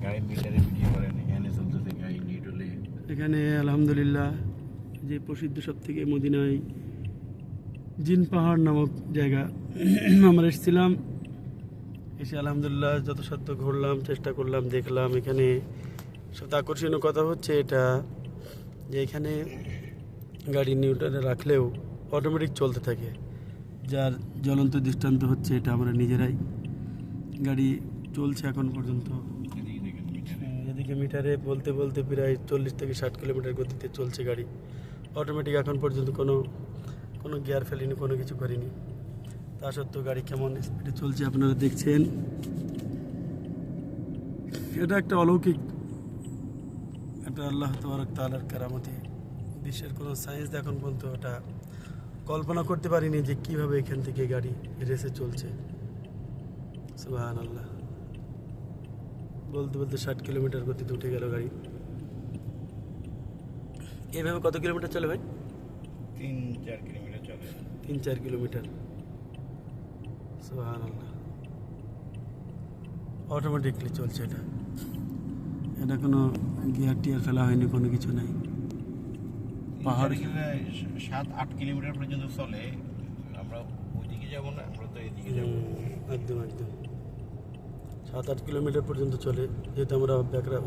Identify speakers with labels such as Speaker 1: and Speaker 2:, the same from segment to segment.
Speaker 1: গাড়ির মিটারে ভিডিও করেন, এখানে চলতেছে গাড়ি নিউট্রালে।
Speaker 2: এখানে আলহামদুলিল্লাহ যে প্রসিদ্ধ সব থেকে মদিনায় জিন পাহাড় নামক জায়গা আমরা এসেছিলাম। এসে আলহামদুলিল্লাহ যত সাধ্য ঘুরলাম, চেষ্টা করলাম, দেখলাম। এখানে সবথেকে আকর্ষণীয় কথা হচ্ছে এটা যে এখানে গাড়ি নিউট্রালে রাখলেও অটোমেটিক চলতে থাকে, যার জ্বলন্ত দৃষ্টান্ত হচ্ছে এটা আমরা নিজেরাই। গাড়ি চলছে এখন পর্যন্ত,
Speaker 1: এদিকে দেখেন মিটারে।
Speaker 2: এদিকে মিটারে বলতে বলতে প্রায় 40 থেকে 60 কিলোমিটার গতিতে চলছে গাড়ি অটোমেটিক। এখন পর্যন্ত কোনো গিয়ার ফেলিনি, কোনো কিছু করিনি। তা সত্ত্বেও গাড়ি কেমন স্পিডে চলছে আপনারা দেখছেন। এটা একটা অলৌকিক, এটা আল্লাহ তাবারক তাআলার কারামতি। বিশ্বের কোনো সায়েন্স এখন পর্যন্ত ওটা কল্পনা করতে পারিনি যে কীভাবে এখান থেকে গাড়ি রেসে চলছে। সুবহানাল্লাহ। বলতে বলতে 60 কিলোমিটার গতিতে উঠে গেল গাড়ি। এইভাবে কত কিলোমিটার চলে ভাই?
Speaker 1: 3-4 কিলোমিটার চলে।
Speaker 2: 3-4 কিলোমিটার। সুবহানাল্লাহ। অটোমেটিকলি চলছে এটা, এটা কোনো গিয়ার টিয়ার ফেলা হয়নি, কোনো কিছু নাই। পাহাড়
Speaker 1: 7-8 কিলোমিটার পর্যন্ত চলে। আমরা ওইদিকে যাবো না, আমরা তো এদিকে যাবো।
Speaker 2: একদম একদম 7-8 কিলোমিটার পর্যন্ত চলে। যেহেতু আমরা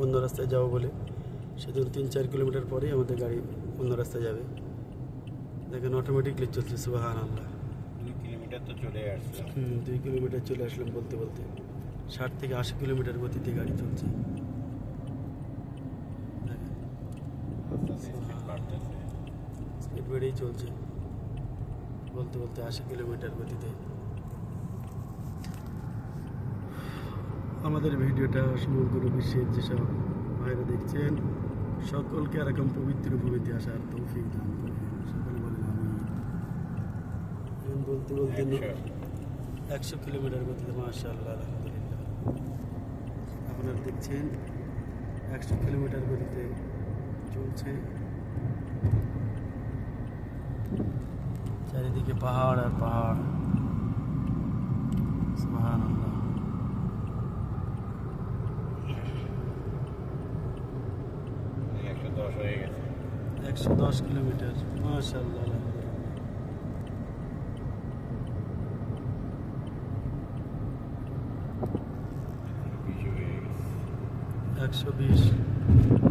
Speaker 2: অন্য রাস্তায় যাবো বলে, সেজন্য 3-4 কিলোমিটার পরেই আমাদের গাড়ি অন্য রাস্তায় যাবে। দেখেন অটোমেটিকলি চলছে। সুবহানাল্লাহ।
Speaker 1: 2 কিলোমিটার তো চলে আসলাম।
Speaker 2: 2 কিলোমিটার চলে আসলাম বলতে বলতে। 60 থেকে 80 কিলোমিটার গতিতে গাড়ি চলছে। দেখেন
Speaker 1: স্পিড বাড়তেছে।
Speaker 2: স্পিড বেড়েই চলছে বলতে বলতে 80 কিলোমিটার গতিতে। আমাদের ভিডিওটা সমগ্র বিশ্বের যেসব ভাইরা দেখছেন সকলকে এরকম পবিত্র ভূমিতে আসার তৌফিক দান করেন। সকলে বলেন আমিন। বলতে বলতে 100 কিলোমিটার গতিতে মাশাআল্লাহ আলহামদুলিল্লাহ। আপনারা দেখছেন 100 কিলোমিটার গতিতে চলছে। চারিদিকে পাহাড় আর পাহাড়। সুবহানাল্লাহ।
Speaker 1: 110 হয়ে গেছে।
Speaker 2: 110 কিলোমিটার মাশাআল্লাহ আলহামদুলিল্লাহ। 120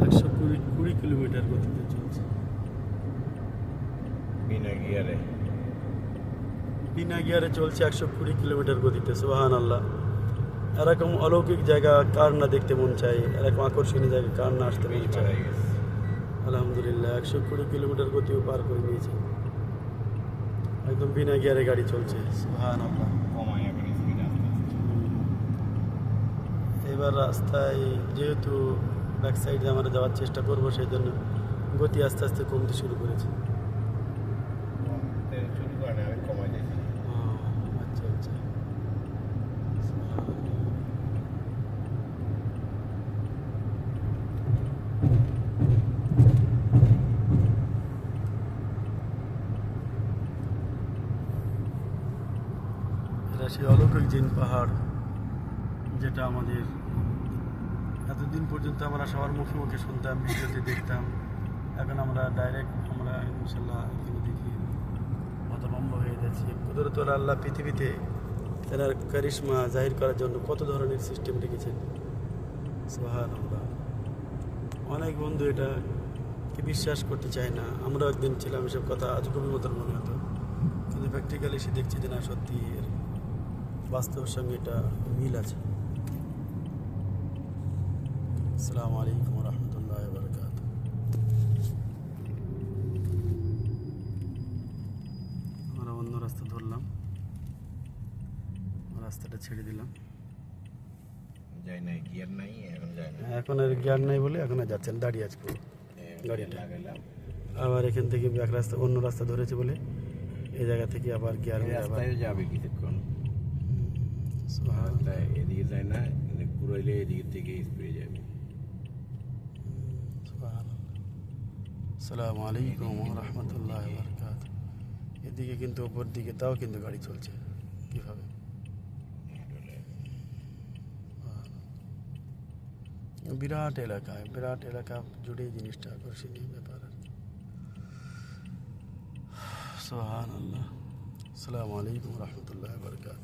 Speaker 2: 120 কিলোমিটার গতিতে চলছে
Speaker 1: বিনা গিয়ারে।
Speaker 2: বিনা গিয়ারে চলছে 120 কিলোমিটার গতিতে। সুবহানাল্লাহ। এরকম অলৌকিক জায়গা কার না দেখতে মন চায়, এরকম আকর্ষণীয় জায়গা কার না আসতে মন চায়। আলহামদুলিল্লাহ 120 কিলোমিটার গতিও পার করে নিয়েছে। একদম বিনা গিয়ারে গাড়ি চলছে। সুবহানাল্লাহ।
Speaker 1: কমায় এখন স্পিড আস্তে আস্তে।
Speaker 2: এবার রাস্তায় যেহেতু ব্যাক সাইডে আমরা যাওয়ার চেষ্টা করবো, সেই জন্য গতি আস্তে আস্তে কমতে শুরু করেছে।
Speaker 1: কমতে শুরু করে না, আমি কমাই দিয়েছি।
Speaker 2: আচ্ছা আচ্ছা। এটা সেই অলৌকিক জিন পাহাড়, যেটা আমাদের এতদিন পর্যন্ত আমরা সবার মুখে মুখে শুনতাম, ভিডিওতে দেখতাম। এখন আমরা ডাইরেক্ট আমরা ইনশাল্লাহ এখানে দেখি হতভম্ব হয়ে যাচ্ছি। কুদরতুল আল্লাহ পৃথিবীতে তেনার কারিশমা জাহির করার জন্য কত ধরনের সিস্টেম রেখেছেন। সুবহানাল্লাহ। অনেক বন্ধু এটাকে বিশ্বাস করতে চায় না। আমরাও একদিন ছিলাম, এসব কথা আজগুবির মতন মনে হতো, কিন্তু প্র্যাকটিক্যালি এসে দেখছি যে না, সত্যি এর বাস্তবের সঙ্গে এটা মিল আছে। আসসালামু আলাইকুম ওয়া রাহমাতুল্লাহি ওয়া বারাকাতুহু। আমরা অন্য রাস্তা ধরলাম, রাস্তাটা ছেড়ে দিলাম।
Speaker 1: যাই নাই, গিয়ার নাই, এখন যায় না।
Speaker 2: এখন আর গিয়ার নাই বলে এখন আর যাচ্ছেন, দাঁড়িয়ে আছে পুরো গাড়িটা।
Speaker 1: লাগাইলাম।
Speaker 2: আবার এখান থেকে ব্যাক রাস্তা, অন্য রাস্তা ধরেছে বলে এই জায়গা থেকে আবার গিয়ার
Speaker 1: এই
Speaker 2: মেরে আবার
Speaker 1: রাস্তায় যাবে কিছুক্ষণ।
Speaker 2: সুবহানাল্লাহ।
Speaker 1: রাস্তায় এদিকে যায় না, ঘুরাইলে এদিকে থেকে স্পিডে যাবে।
Speaker 2: আসসালামু আলাইকুম ওয়া রাহমাতুল্লাহি ওয়া বারাকাতুহু। এদিকে কিন্তু উপর দিকে তাও কিন্তু গাড়ি চলছে কিভাবে। বিরাট এলাকা জুড়ে এই জিনিসটা আকর্ষণীয় ব্যাপার। সুবহানাল্লাহ। আসসালামু আলাইকুম রহমতুল্লাহ বরকাত।